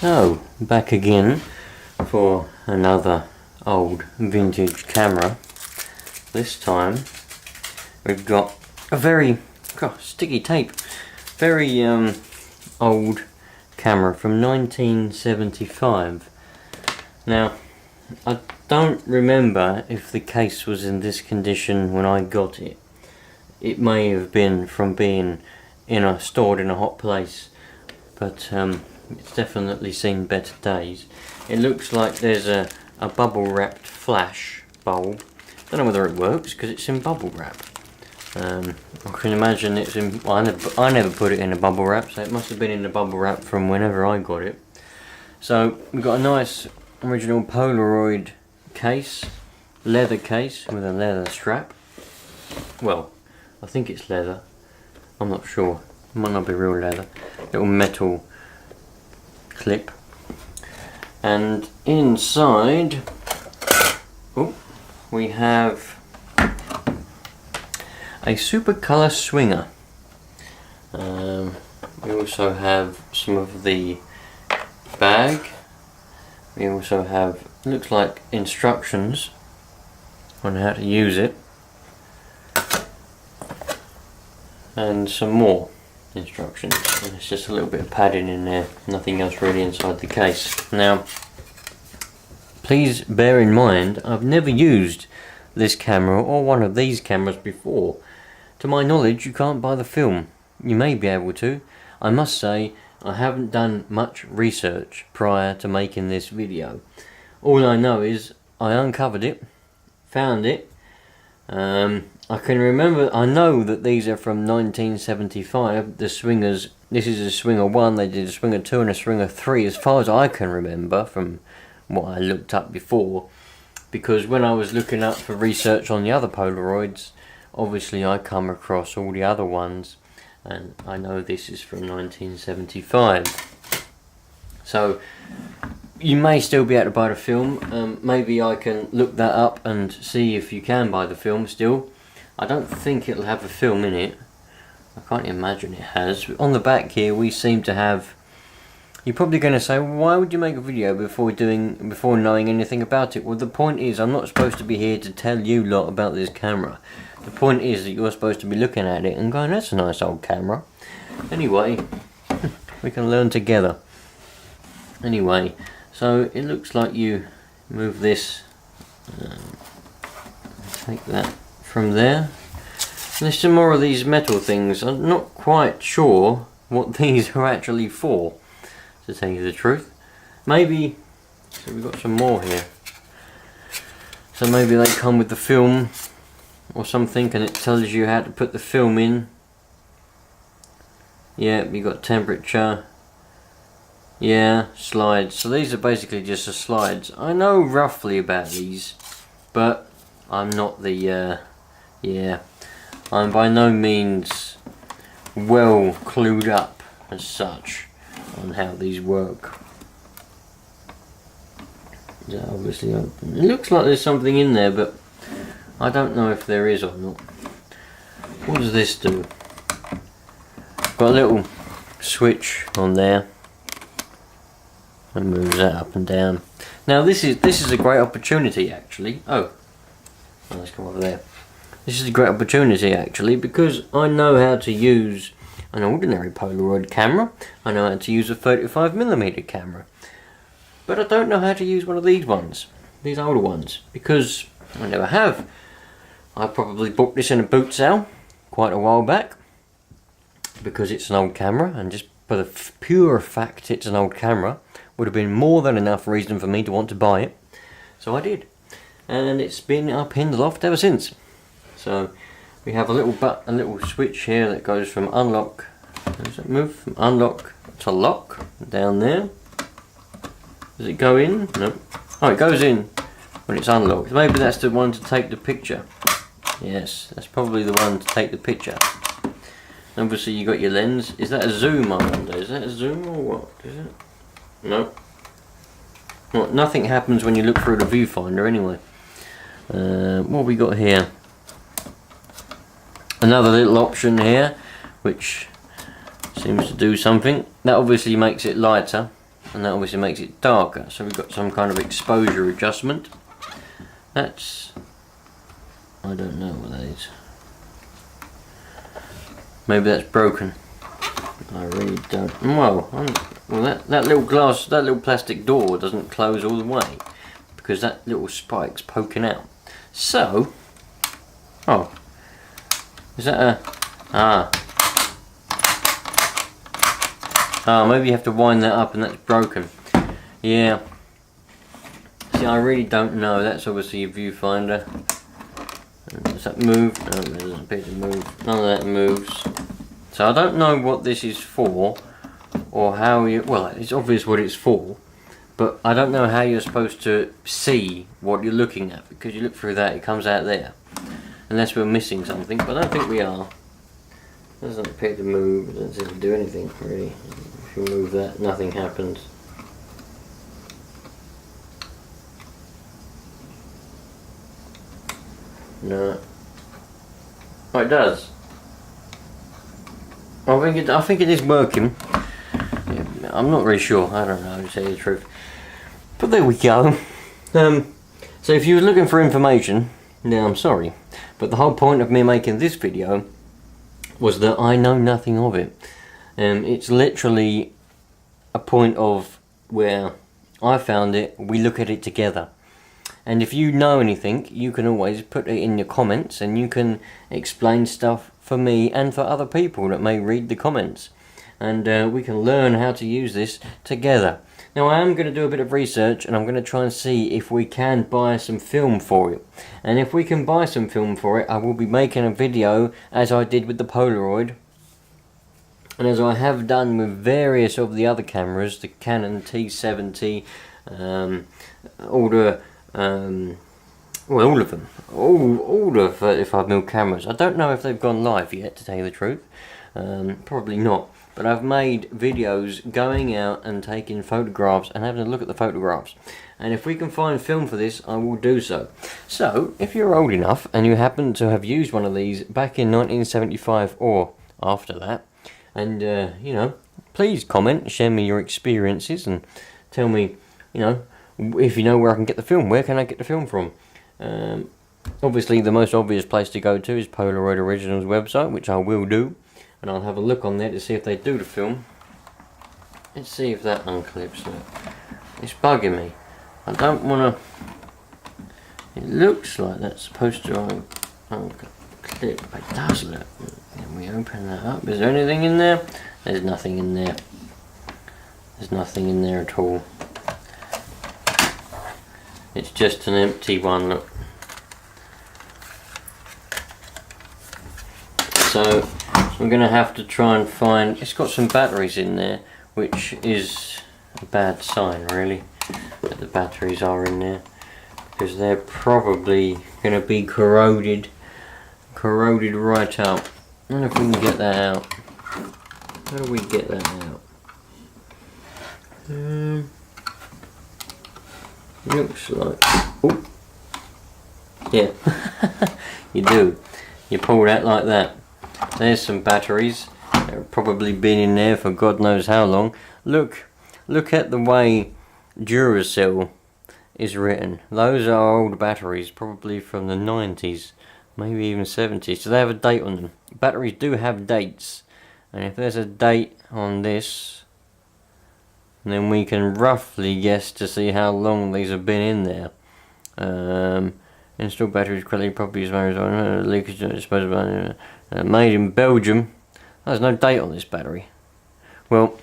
So, back again for another old vintage camera. This time we've got a very sticky tape, very old camera from 1975. Now, I don't remember if the case was in this condition when I got it. It may have been from being stored in a hot place, but it's definitely seen better days. It looks like there's a bubble wrapped flash bulb. Don't know whether it works because it's in bubble wrap. I can imagine it's in. Well, I never put it in a bubble wrap, so it must have been in the bubble wrap from whenever I got it. So we've got a nice original Polaroid case, leather case with a leather strap. Well, I think it's leather. I'm not sure. It might not be real leather. Little metal clip, and inside we have a super colour swinger. We also have some of the bag. We also have, looks like, instructions on how to use it, and some more instructions. And it's just a little bit of padding in there, nothing else really inside the case. Now, please bear in mind, I've never used this camera or one of these cameras before. To my knowledge, you can't buy the film. You may be able to. I must say, I haven't done much research prior to making this video. All I know is I uncovered it, found it. I can remember, I know that these are from 1975, the swingers. This is a swinger 1, they did a swinger 2 and a swinger 3, as far as I can remember from what I looked up before. Because when I was looking up for research on the other Polaroids, obviously I come across all the other ones, and I know this is from 1975. So you may still be able to buy the film. Maybe I can look that up and see if you can buy the film still. I don't think it'll have a film in it. I can't imagine it has. On the back here we seem to have. You're probably going to say, well, why would you make a video before knowing anything about it? Well, the point is, I'm not supposed to be here to tell you lot about this camera. The point is that you're supposed to be looking at it and going, that's a nice old camera. Anyway, we can learn together. Anyway, so it looks like you move this, take that from there. And there's some more of these metal things. I'm not quite sure what these are actually for, to tell you the truth. Maybe, so we've got some more here. So maybe they come with the film or something, and it tells you how to put the film in. Yeah, you got temperature. Yeah, slides. So these are basically just the slides. I know roughly about these, but I'm not the I'm by no means well clued up as such on how these work. Is that obviously open? It looks like there's something in there, but I don't know if there is or not. What does this do? Got a little switch on there and moves that up and down. Now this is a great opportunity actually. Oh, let's come over there. This is a great opportunity actually, because I know how to use an ordinary Polaroid camera. I know how to use a 35mm camera, but I don't know how to use one of these ones, these older ones, because I never have. I probably bought this in a boot sale quite a while back because it's an old camera, and just for the pure fact it's an old camera would have been more than enough reason for me to want to buy it. So I did, and it's been up in the loft ever since. So we have a little switch here that goes from unlock. Does it move from unlock to lock down there? Does it go in? No. Oh, it goes in when it's unlocked. Maybe that's the one to take the picture. Yes, that's probably the one to take the picture. Obviously you got your lens. Is that a zoom, I wonder? Is that a zoom or what? Is it? No. Well, nothing happens when you look through the viewfinder anyway. What have we got here? Another little option here, which seems to do something. That obviously makes it lighter. and that obviously makes it darker. So we've got some kind of exposure adjustment. That's, I don't know what that is. Maybe that's broken. I really don't. Well, that little glass, that little plastic door doesn't close all the way because that little spike's poking out. So, oh, is that a maybe you have to wind that up and that's broken. Yeah. See, I really don't know. That's obviously a viewfinder. Does that move? No, it doesn't appear to move. None of that moves. So I don't know what this is for, or how you... Well, it's obvious what it's for, but I don't know how you're supposed to see what you're looking at, because you look through that, it comes out there. Unless we're missing something, but I don't think we are. It doesn't appear to move, it doesn't seem to do anything, really. If you move that, nothing happens. No. Oh, it does. I think it is working. Yeah, I'm not really sure. I don't know, to tell you the truth. But there we go. So if you were looking for information, now I'm sorry, but the whole point of me making this video was that I know nothing of it. It's literally a point of where I found it, we look at it together. And if you know anything, you can always put it in your comments, and you can explain stuff for me and for other people that may read the comments. And we can learn how to use this together. Now I am going to do a bit of research, and I'm going to try and see if we can buy some film for it. And if we can buy some film for it, I will be making a video as I did with the Polaroid. And as I have done with various of the other cameras, the Canon T70, well, all of them, all the 35mm cameras. I don't know if they've gone live yet, to tell you the truth. Probably not. But I've made videos going out and taking photographs and having a look at the photographs. And if we can find film for this, I will do so. So, if you're old enough and you happen to have used one of these back in 1975 or after that, and you know, please comment, share me your experiences, and tell me, you know, if you know where I can get the film. Where can I get the film from? Obviously the most obvious place to go to is Polaroid Originals website, which I will do, and I'll have a look on there to see if they do the film. Let's see if that unclips. Look, it's bugging me. I don't want to... It looks like that's supposed to unclip, but it does look. Can we open that up? Is there anything in there? There's nothing in there. There's nothing in there at all. It's just an empty one, look. So we're going to have to try and find... It's got some batteries in there, which is a bad sign, really, that the batteries are in there, because they're probably going to be corroded right up. I wonder if we can get that out. How do we get that out? Looks like... Oh, yeah, you do. You pull that like that. There's some batteries. They've probably been in there for God knows how long. Look at the way Duracell is written. Those are old batteries, probably from the 90s, maybe even 70s. So they have a date on them. Batteries do have dates, and if there's a date on this, then we can roughly guess to see how long these have been in there. Install batteries correctly, properties, leakage, disposable, made in Belgium. There's no date on this battery. Well,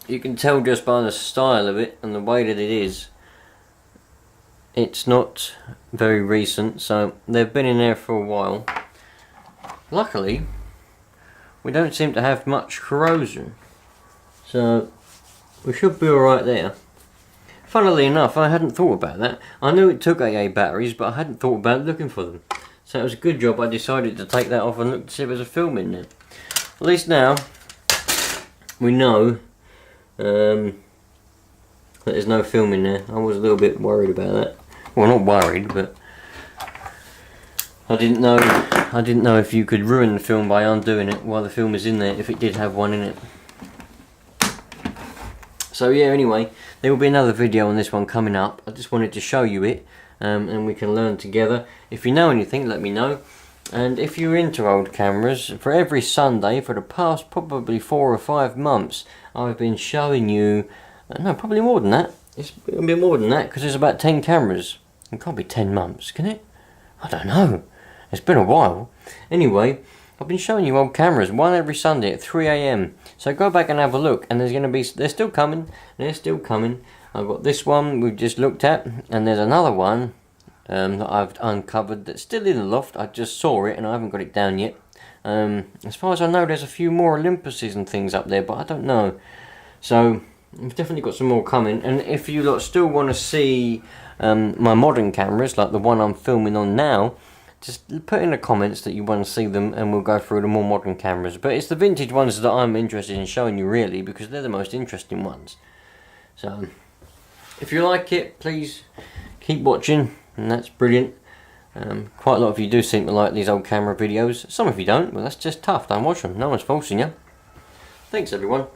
you can tell just by the style of it and the way that it is. It's not very recent, so they've been in there for a while. Luckily, we don't seem to have much corrosion, so we should be alright there. Funnily enough, I hadn't thought about that. I knew it took AA batteries, but I hadn't thought about looking for them. So it was a good job I decided to take that off and look to see if there's a film in there. At least now, we know that there's no film in there. I was a little bit worried about that. Well, not worried, but I didn't know if you could ruin the film by undoing it while the film is in there, if it did have one in it. So yeah, anyway, there will be another video on this one coming up. I just wanted to show you it, and we can learn together. If you know anything, let me know. And if you're into old cameras, for every Sunday for the past probably 4 or 5 months, I've been showing you, no, probably more than that. It's a bit more than that, because there's about 10 cameras. It can't be 10 months, can it? I don't know. It's been a while. Anyway, I've been showing you old cameras, one every Sunday at 3 AM. So go back and have a look, and there's going to be, they're still coming. They're still coming. I've got this one we've just looked at, and there's another one that I've uncovered that's still in the loft. I just saw it and I haven't got it down yet. As far as I know, there's a few more Olympuses and things up there, but I don't know. So we've definitely got some more coming. And if you lot still want to see my modern cameras, like the one I'm filming on now, just put in the comments that you want to see them, and we'll go through the more modern cameras. But it's the vintage ones that I'm interested in showing you, really, because they're the most interesting ones. So if you like it, please keep watching. And that's brilliant. Quite a lot of you do seem to like these old camera videos. Some of you don't, but that's just tough. Don't watch them. No one's forcing you. Thanks everyone.